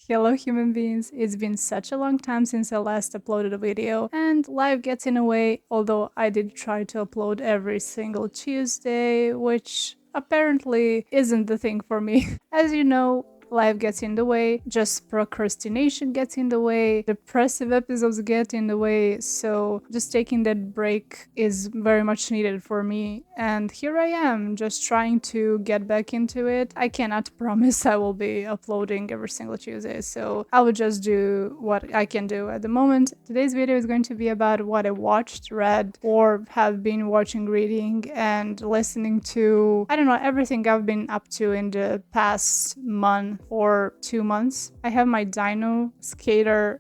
Hello, human beings. It's been such a long time since I last uploaded a video, and life gets in the way, although I did try to upload every single Tuesday, which apparently isn't the thing for me. As you know, life gets in the way, just procrastination gets in the way, depressive episodes get in the way, so just taking that break is very much needed for me. And here I am, just trying to get back into it. I cannot promise I will be uploading every single Tuesday, so I will just do what I can do at the moment. Today's video is going to be about what I watched, read, or have been watching, reading, and listening to, I don't know, everything I've been up to in the past month or 2 months. I have my Dino Skater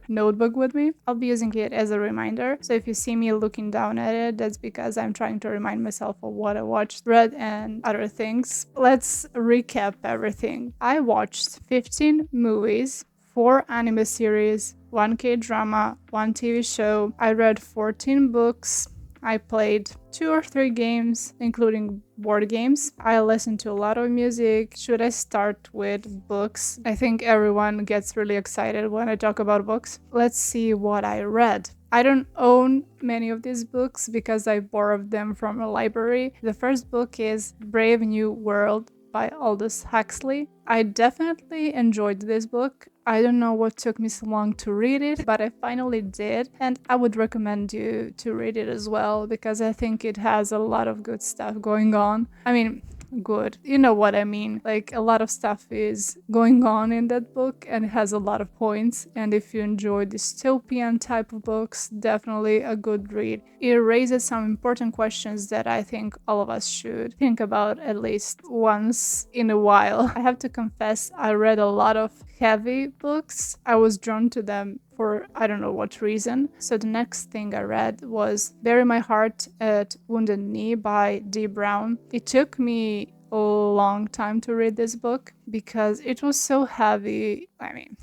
notebook with me. I'll be using it as a reminder. So if you see me looking down at it, that's because I'm trying to remind myself of what I watched, read, and other things. Let's recap everything. I watched 15 movies, 4 anime series, 1 K-drama, 1 TV show. I read 14 books. I played 2 or 3 games, including board games. I listened to a lot of music. Should I start with books? I think everyone gets really excited when I talk about books. Let's see what I read. I don't own many of these books because I borrowed them from a library. The first book is Brave New World by Aldous Huxley. I definitely enjoyed this book. I don't know what took me so long to read it, but I finally did, and I would recommend you to read it as well because I think it has a lot of good stuff going on. I mean, good. You know what I mean. Like, a lot of stuff is going on in that book and it has a lot of points. And if you enjoy dystopian type of books, definitely a good read. It raises some important questions that I think all of us should think about at least once in a while. I have to confess, I read a lot of heavy books. I was drawn to them for I don't know what reason. So the next thing I read was Bury My Heart at Wounded Knee by Dee Brown. It took me a long time to read this book because it was so heavy. I mean,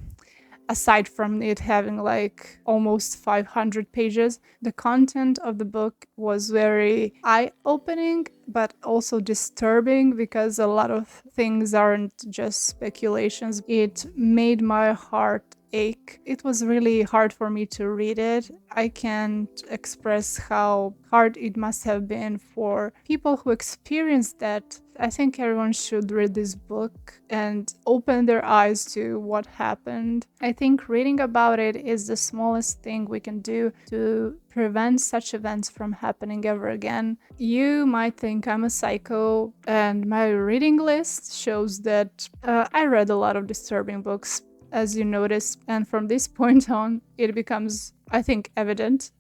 aside from it having like almost 500 pages, the content of the book was very eye-opening, but also disturbing because a lot of things aren't just speculations. It made my heart ache. It was really hard for me to read it. I can't express how hard it must have been for people who experienced that. I think everyone should read this book and open their eyes to what happened. I think reading about it is the smallest thing we can do to prevent such events from happening ever again. You might think I'm a psycho, and my reading list shows that I read a lot of disturbing books, as you noticed, and from this point on, it becomes, I think, evident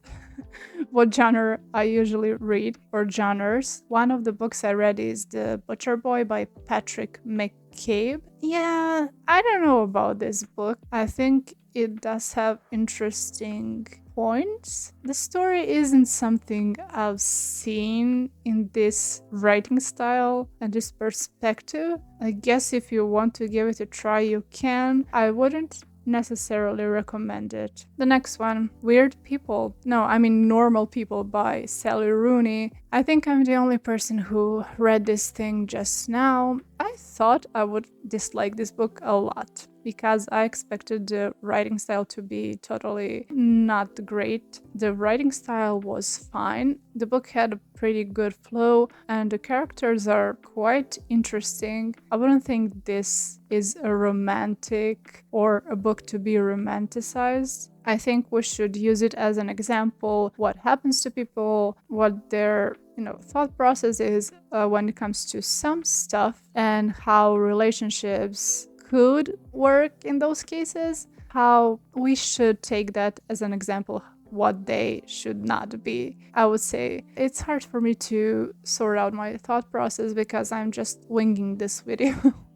what genre I usually read, or genres. One of the books I read is The Butcher Boy by Patrick McCabe. Yeah, I don't know about this book. I think it does have interesting points. The story isn't something I've seen in this writing style and this perspective. I guess if you want to give it a try, you can. I wouldn't necessarily recommend it. The next one, Weird People. No, I mean Normal People by Sally Rooney. I think I'm the only person who read this thing just now. I thought I would dislike this book a lot because I expected the writing style to be totally not great. The writing style was fine. The book had a pretty good flow and the characters are quite interesting. I wouldn't think this is a romantic or a book to be romanticized. I think we should use it as an example what happens to people, what their thought process is when it comes to some stuff, and how relationships could work in those cases, how we should take that as an example, what they should not be. I would say it's hard for me to sort out my thought process because I'm just winging this video.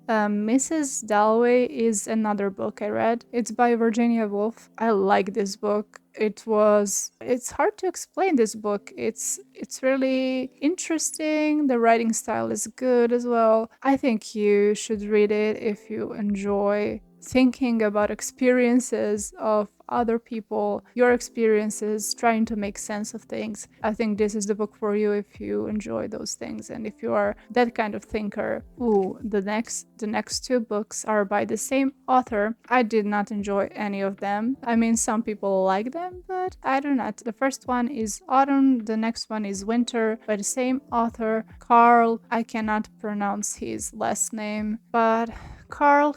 Mrs. Dalloway is another book I read. It's by Virginia Woolf. I like this book. It's hard to explain this book. It's really interesting. The writing style is good as well. I think you should read it if you enjoy thinking about experiences of other people, your experiences, trying to make sense of things, I think this is the book for you if you enjoy those things and if you are that kind of thinker. Ooh, the next two books are by the same author. I did not enjoy any of them. I mean, some people like them, but I do not. The first one is Autumn, the next one is Winter, by the same author, Carl. I cannot pronounce his last name, but Carl.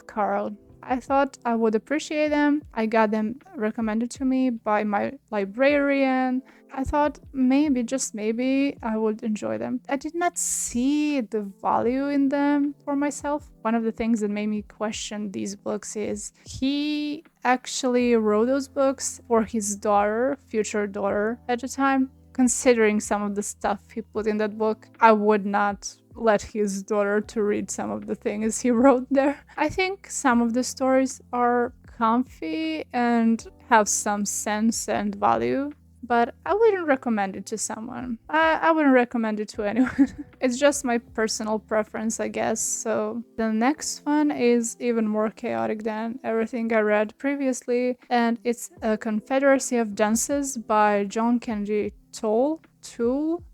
I thought I would appreciate them. I got them recommended to me by my librarian. I thought maybe, just maybe, I would enjoy them. I did not see the value in them for myself. One of the things that made me question these books is he actually wrote those books for his daughter, future daughter at the time. Considering some of the stuff he put in that book, I would not let his daughter to read some of the things he wrote there. I think some of the stories are comfy and have some sense and value, but I wouldn't recommend it to someone. I wouldn't recommend it to anyone. It's just my personal preference, I guess. So the next one is even more chaotic than everything I read previously, and it's A Confederacy of Dunces by John Kennedy Toole.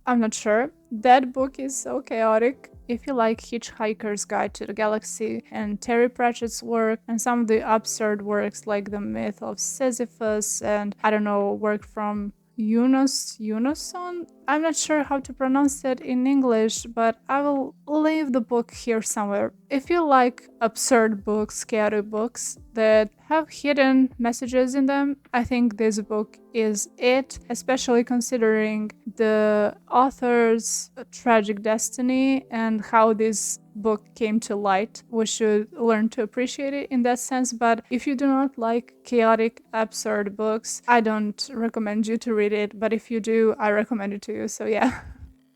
I'm not sure. That book is so chaotic. If you like Hitchhiker's Guide to the Galaxy and Terry Pratchett's work and some of the absurd works like The Myth of Sisyphus and, I don't know, work from Yunoson? I'm not sure how to pronounce it in English, but I will leave the book here somewhere. If you like absurd books, chaotic books that have hidden messages in them, I think this book is it, especially considering the author's tragic destiny and how this book came to light. We should learn to appreciate it in that sense, but if you do not like chaotic, absurd books, I don't recommend you to read it, but if you do, I recommend it to you, so yeah.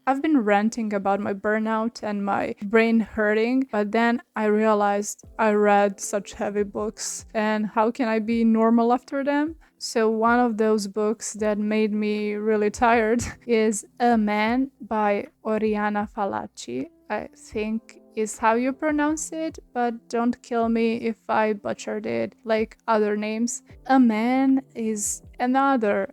I've been ranting about my burnout and my brain hurting, but then I realized I read such heavy books, and how can I be normal after them? So one of those books that made me really tired is A Man by Oriana Fallaci. I think is how you pronounce it, but don't kill me if I butchered it like other names. A Man is another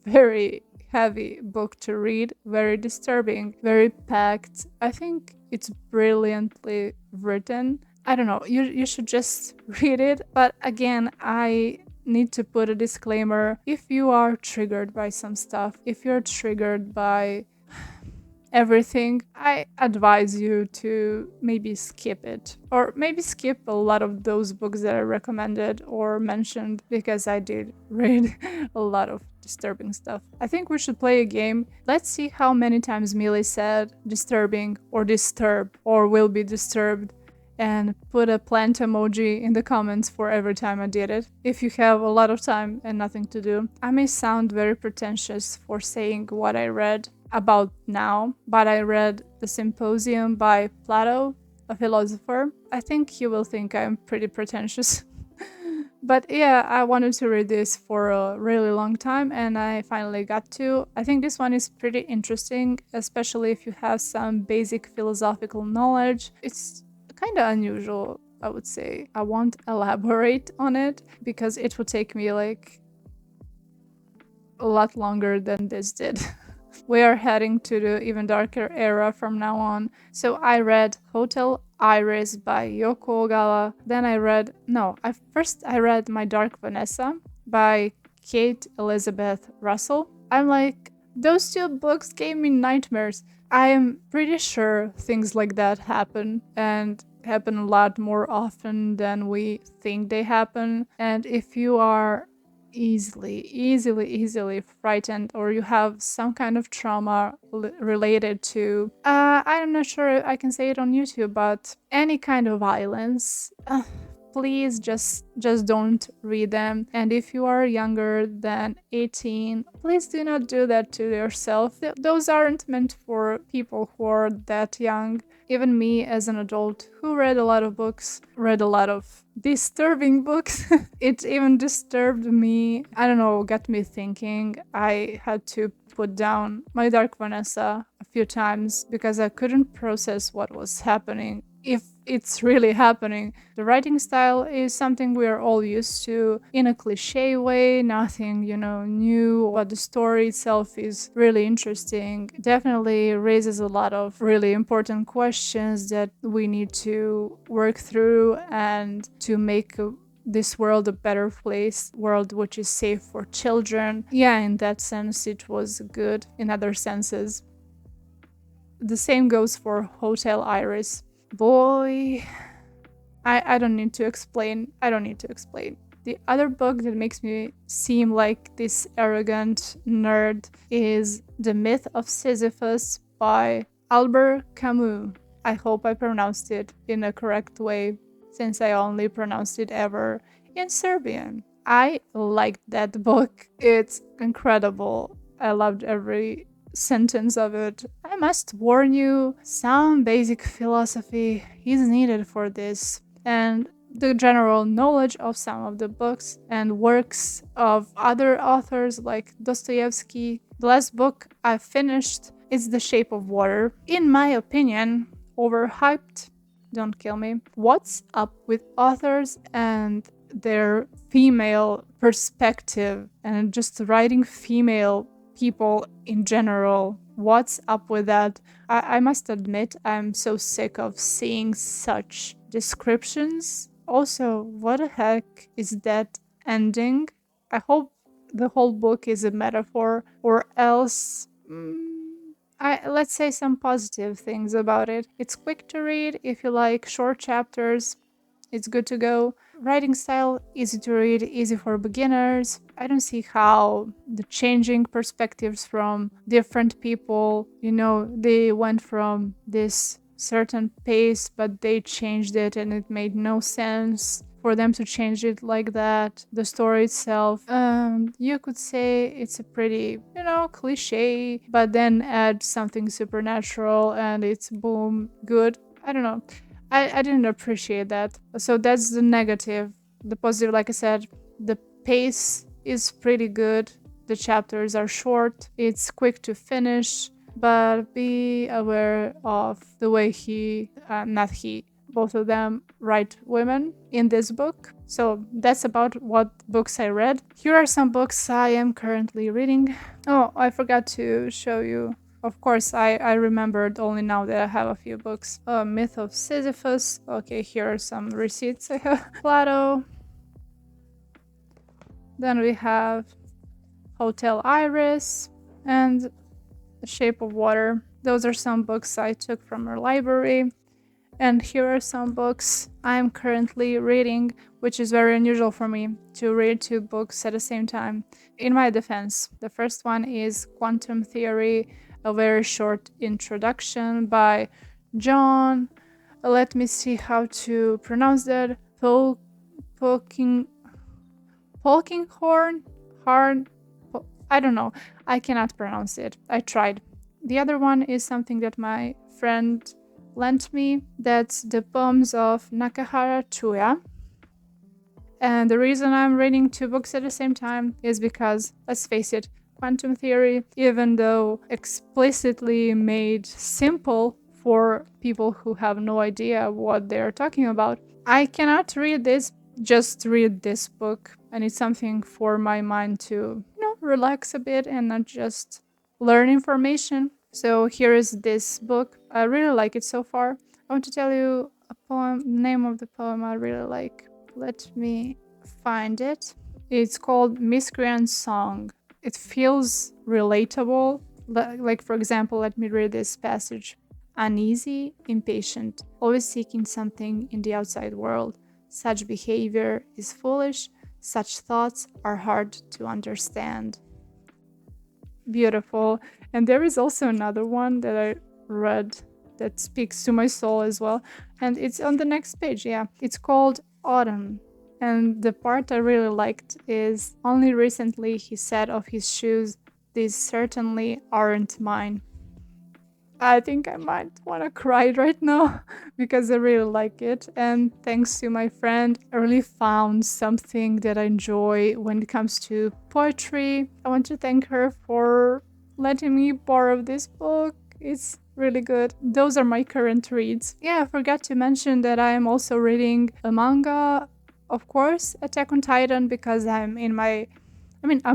very heavy book to read, very disturbing, very packed. I think it's brilliantly written. I don't know, you should just read it, but again, I need to put a disclaimer. If you are triggered by some stuff, if you're triggered by everything, I advise you to maybe skip it, or maybe skip a lot of those books that I recommended or mentioned, because I did read a lot of disturbing stuff. I think we should play a game. Let's see how many times Millie said disturbing or disturb or will be disturbed, and put a plant emoji in the comments for every time I did it, if you have a lot of time and nothing to do. I may sound very pretentious for saying what I read about now, but I read The Symposium by Plato, a philosopher. I think you will think I'm pretty pretentious. But yeah, I wanted to read this for a really long time, and I finally got to. I think this one is pretty interesting, especially if you have some basic philosophical knowledge. It's kind of unusual, I would say. I won't elaborate on it because it would take me like a lot longer than this did. We are heading to the even darker era from now on. So I read Hotel Iris by Yoko Ogawa. Then I read My Dark Vanessa by Kate Elizabeth Russell. I'm like, those two books gave me nightmares. I am pretty sure things like that happen, and happen a lot more often than we think they happen. And if you are easily frightened, or you have some kind of trauma related to I'm not sure I can say it on YouTube, but any kind of violence, please just don't read them. And if you are younger than 18, please do not do that to yourself. Those aren't meant for people who are that young. Even me as an adult who read a lot of books, read a lot of disturbing books. It even disturbed me. I don't know, got me thinking. I had to put down My Dark Vanessa a few times because I couldn't process what was happening. If it's really happening. The writing style is something we are all used to in a cliche way, nothing, new, but the story itself is really interesting. Definitely raises a lot of really important questions that we need to work through and to make this world a better place, world which is safe for children. Yeah, in that sense, it was good. In other senses, the same goes for Hotel Iris. Boy, I don't need to explain. I don't need to explain. The other book that makes me seem like this arrogant nerd is The Myth of Sisyphus by Albert Camus. I hope I pronounced it in a correct way, since I only pronounced it ever in Serbian. I liked that book. It's incredible. I loved every sentence of it. I must warn you, some basic philosophy is needed for this, and the general knowledge of some of the books and works of other authors like Dostoevsky. The last book I finished is The Shape of Water. In my opinion, overhyped. Don't kill me. What's up with authors and their female perspective and just writing female people in general? What's up with that? I must admit, I'm so sick of seeing such descriptions. Also, what the heck is that ending? I hope the whole book is a metaphor, or else let's say some positive things about it. It's quick to read if you like short chapters. It's good to go. Writing style, easy to read, easy for beginners. I don't see how the changing perspectives from different people, they went from this certain pace, but they changed it and it made no sense for them to change it like that. The story itself, you could say it's a pretty, cliche, but then add something supernatural and it's boom, good. I don't know. I didn't appreciate that. So that's the negative. The positive, like I said, the pace is pretty good. The chapters are short. It's quick to finish, but be aware of the way both of them write women in this book. So that's about what books I read. Here are some books I am currently reading. Oh, I forgot to show you. Of course, I remembered only now that I have a few books. Myth of Sisyphus. Okay, here are some receipts I have. Plato. Then we have Hotel Iris and The Shape of Water. Those are some books I took from our library. And here are some books I'm currently reading, which is very unusual for me to read two books at the same time. In my defense, the first one is Quantum Theory, a very short introduction by John. Let me see how to pronounce that. Polkinghorn? I don't know. I cannot pronounce it. I tried. The other one is something that my friend lent me. That's the poems of Nakahara Chuya. And the reason I'm reading two books at the same time is because, let's face it, quantum theory, even though explicitly made simple for people who have no idea what they're talking about, I cannot read this, just read this book. And it's something for my mind to, relax a bit and not just learn information. So here is this book. I really like it so far. I want to tell you a poem, name of the poem I really like. Let me find it. It's called Miscreant's Song. It feels relatable. Like, for example, let me read this passage. Uneasy, impatient, always seeking something in the outside world. Such behavior is foolish. Such thoughts are hard to understand. Beautiful. And there is also another one that I read that speaks to my soul as well. And it's on the next page, yeah. It's called Autumn. And the part I really liked is, only recently he said of his shoes, these certainly aren't mine. I think I might want to cry right now because I really like it. And thanks to my friend, I really found something that I enjoy when it comes to poetry. I want to thank her for letting me borrow this book. It's really good. Those are my current reads. Yeah, I forgot to mention that I am also reading a manga, of course, Attack on Titan, because I'm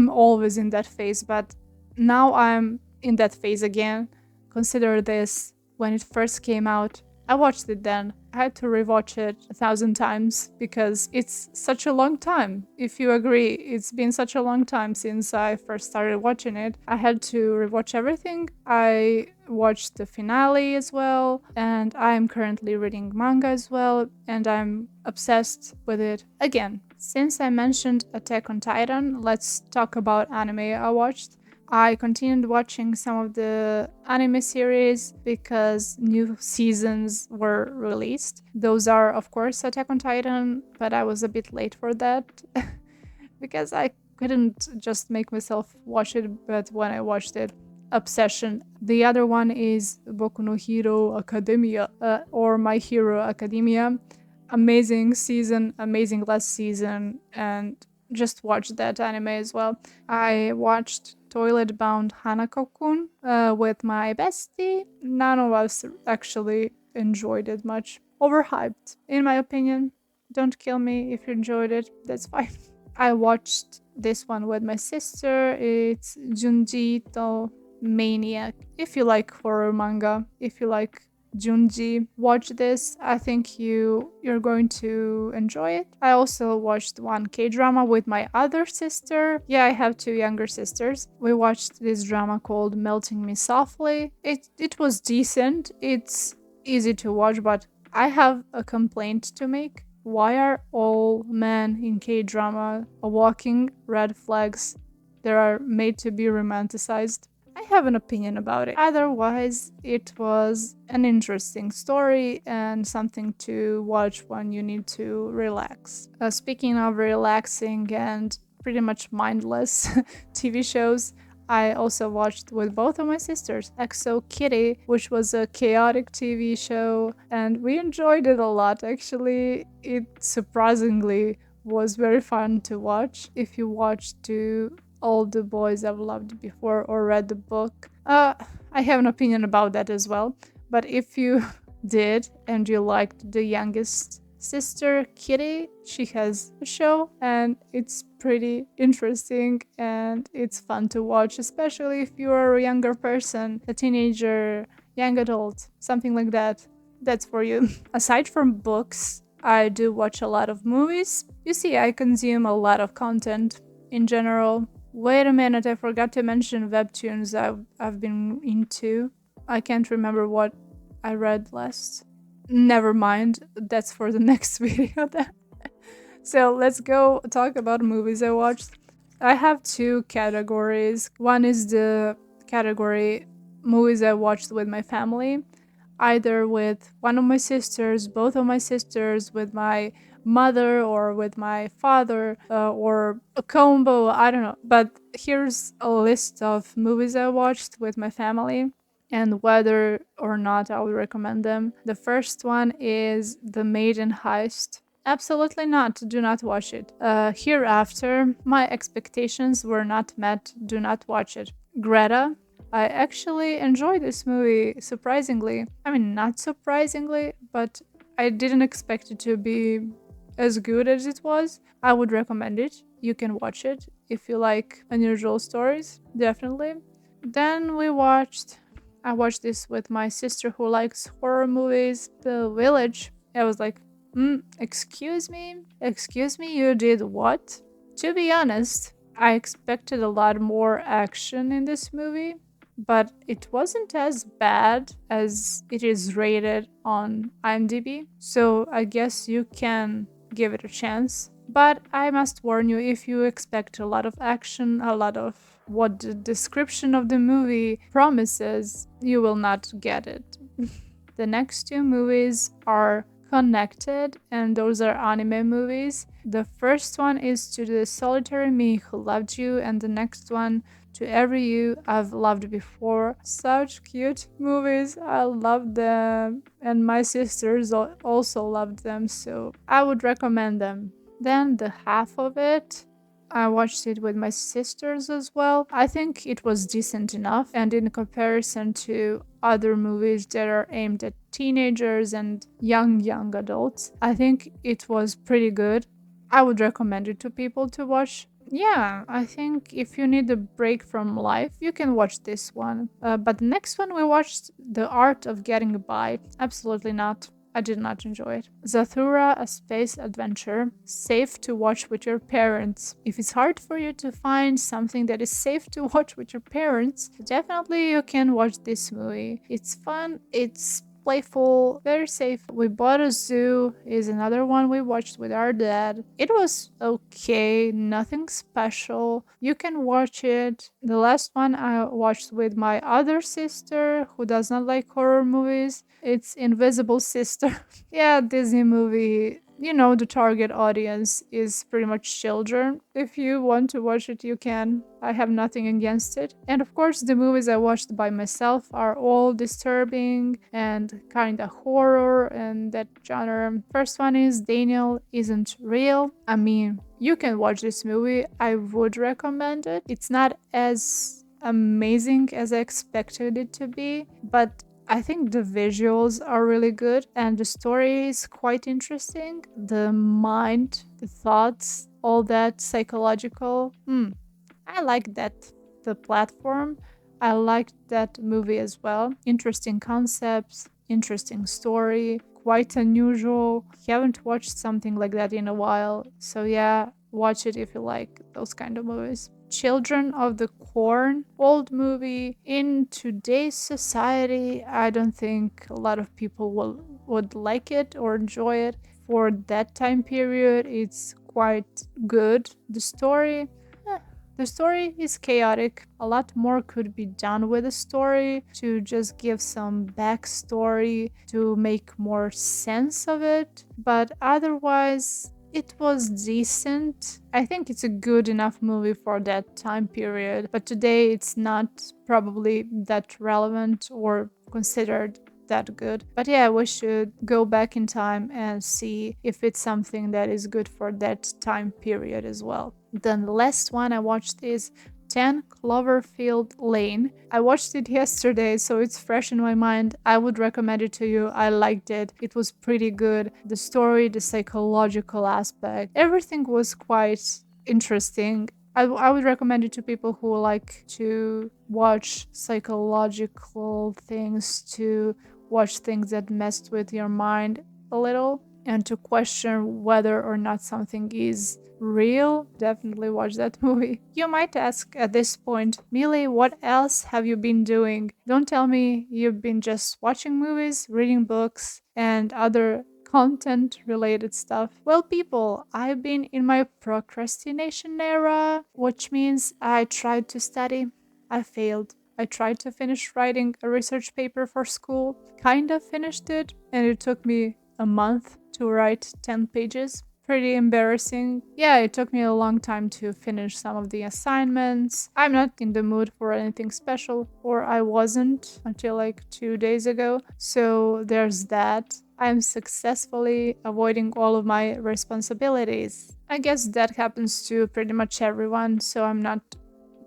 always in that phase, but now I'm in that phase again. Consider this: when it first came out, I watched it then. I had to rewatch it 1,000 times because it's such a long time. If you agree, it's been such a long time since I first started watching it. I had to rewatch everything. I watched the finale as well, and I'm currently reading manga as well, and I'm obsessed with it again. Since I mentioned Attack on Titan, let's talk about anime I watched. I continued watching some of the anime series because new seasons were released. Those are, of course, Attack on Titan, but I was a bit late for that because I couldn't just make myself watch it, but when I watched it, obsession. The other one is Boku no Hero Academia, or My Hero Academia. Amazing season, amazing last season, and just watch that anime as well. I watched Toilet Bound Hanako-kun with my bestie. None of us actually enjoyed it much. Overhyped, in my opinion. Don't kill me if you enjoyed it, that's fine. I watched this one with my sister. It's Junji to Maniac. If you like horror manga, if you like Junji, watch this. I think you're going to enjoy it. I also watched one K-drama with my other sister. Yeah, I have two younger sisters. We watched this drama called Melting Me Softly. It was decent. It's easy to watch, but I have a complaint to make. Why are all men in K-drama walking red flags that are made to be romanticized? I have an opinion about it. Otherwise, it was an interesting story and something to watch when you need to relax. Speaking of relaxing and pretty much mindless TV shows, I also watched with both of my sisters EXO Kitty, which was a chaotic TV show, and we enjoyed it a lot actually. It surprisingly was very fun to watch. If you watched All the Boys I've Loved Before or read the book, I have an opinion about that as well. But if you did and you liked the youngest sister, Kitty, she has a show and it's pretty interesting and it's fun to watch, especially if you're a younger person, a teenager, young adult, something like that. That's for you. Aside from books, I do watch a lot of movies. You see, I consume a lot of content in general. Wait a minute, I forgot to mention webtoons I've been into. I can't remember what I read last. Never mind, that's for the next video then. So let's go talk about movies I watched. I have two categories. One is the category movies I watched with my family, either with one of my sisters, both of my sisters, with my mother or with my father, or a combo, I don't know. But here's a list of movies I watched with my family and whether or not I would recommend them. The first one is The Maiden Heist. Absolutely not. Do not watch it. Hereafter, my expectations were not met. Do not watch it. Greta. I actually enjoyed this movie, surprisingly. I mean, not surprisingly, but I didn't expect it to be as good as it was. I would recommend it. You can watch it if you like unusual stories, definitely. Then I watched this with my sister who likes horror movies, The Village. I was like, excuse me? Excuse me, you did what? To be honest, I expected a lot more action in this movie, but it wasn't as bad as it is rated on IMDb, so I guess you can give it a chance. But I must warn you, if you expect a lot of action, a lot of what the description of the movie promises, you will not get it. The next two movies are connected, and those are anime movies. The first one is To the Solitary Me Who Loved You, and the next one, To Every You I've Loved Before. Such cute movies. I love them, and my sisters also loved them, so I would recommend them. Then the half of it, I watched it with my sisters as well. I think it was decent enough, and in comparison to other movies that are aimed at teenagers and young adults. I think it was pretty good. I would recommend it to people to watch. Yeah, I think if you need a break from life, you can watch this one. But the next one we watched, The Art of Getting By. Absolutely not. I did not enjoy it. Zathura, a space adventure, safe to watch with your parents. If it's hard for you to find something that is safe to watch with your parents, definitely you can watch this movie. It's fun, it's playful, very safe. We Bought a Zoo is another one we watched with our dad. It was okay, nothing special. You can watch it. The last one I watched with my other sister who does not like horror movies. It's Invisible Sister. Yeah, Disney movie. You know, the target audience is pretty much children. If you want to watch it, you can. I have nothing against it. And of course, the movies I watched by myself are all disturbing and kind of horror and that genre. First one is Daniel Isn't Real. I mean, you can watch this movie. I would recommend it. It's not as amazing as I expected it to be, but I think the visuals are really good and the story is quite interesting. The mind, the thoughts, all that psychological. I like that. The platform. I liked that movie as well. Interesting concepts, interesting story, quite unusual. Haven't watched something like that in a while. So yeah, watch it if you like those kind of movies. Children of the Corn, old movie. In today's society, I don't think a lot of people would like it or enjoy it. For that time period, it's quite good. The story is chaotic. A lot more could be done with the story to just give some backstory to make more sense of it. But otherwise, it was decent. I think it's a good enough movie for that time period. But today, it's not probably that relevant or considered that good. But yeah, we should go back in time and see if it's something that is good for that time period as well. Then the last one I watched is 10 Cloverfield Lane. I watched it yesterday, so it's fresh in my mind. I would recommend it to you. I liked it. It was pretty good. The story, the psychological aspect, everything was quite interesting. I would recommend it to people who like to watch psychological things, to watch things that messed with your mind a little, and to question whether or not something is real. Definitely watch that movie. You might ask at this point, Millie, what else have you been doing? Don't tell me you've been just watching movies, reading books, and other content related stuff. Well, people, I've been in my procrastination era, which means I tried to study. I failed. I tried to finish writing a research paper for school, kind of finished it, and it took me a month to write 10 pages. Pretty embarrassing. Yeah, it took me a long time to finish some of the assignments. I'm not in the mood for anything special, or I wasn't until like 2 days ago. So there's that. I'm successfully avoiding all of my responsibilities. I guess that happens to pretty much everyone, so I'm not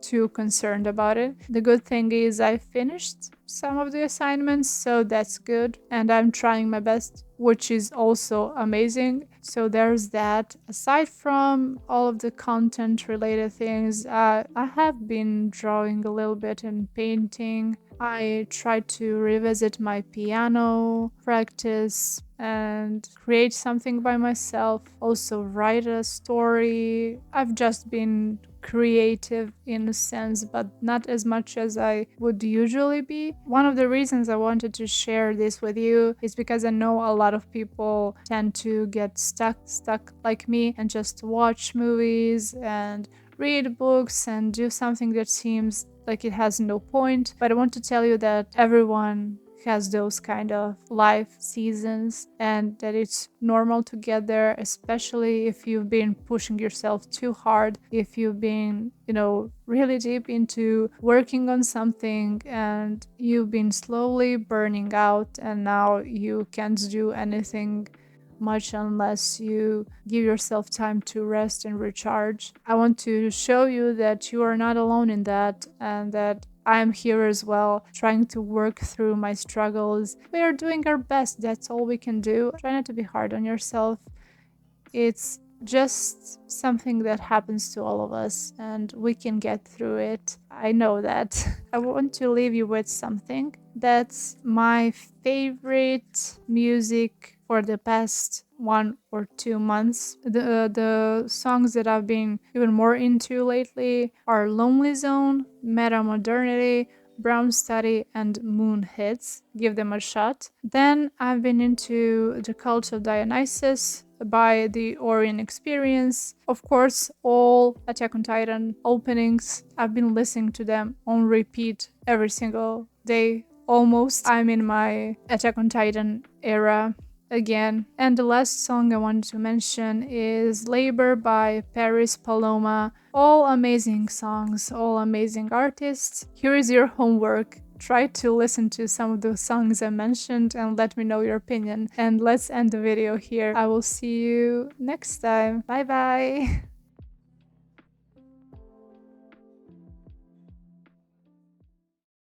too concerned about it. The good thing is I finished some of the assignments, so that's good, and I'm trying my best, which is also amazing. So there's that. Aside from all of the content related things, I have been drawing a little bit and painting. I tried to revisit my piano practice and create something by myself, also write a story. I've just been creative in a sense, but not as much as I would usually be. One of the reasons I wanted to share this with you is because I know a lot of people tend to get stuck like me and just watch movies and read books and do something that seems like it has no point. But I want to tell you that everyone has those kind of life seasons and that it's normal to get there, especially if you've been pushing yourself too hard, if you've been, really deep into working on something and you've been slowly burning out and now you can't do anything much unless you give yourself time to rest and recharge. I want to show you that you are not alone in that and that I'm here as well, trying to work through my struggles. We are doing our best, that's all we can do. Try not to be hard on yourself. It's just something that happens to all of us, and we can get through it. I know that. I want to leave you with something that's my favorite music for the past 1 or 2 months. The songs that I've been even more into lately are Lonely Zone, Meta Modernity, Brown Study, and Moon Hits. Give them a shot. Then I've been into The Cult of Dionysus by the Orient Experience. Of course, all Attack on Titan openings. I've been listening to them on repeat every single day. Almost. I'm in my Attack on Titan era again. And the last song I wanted to mention is Labor by Paris Paloma. All amazing songs, all amazing artists. Here is your homework. Try to listen to some of the songs I mentioned and let me know your opinion. And let's end the video here. I will see you next time. Bye bye!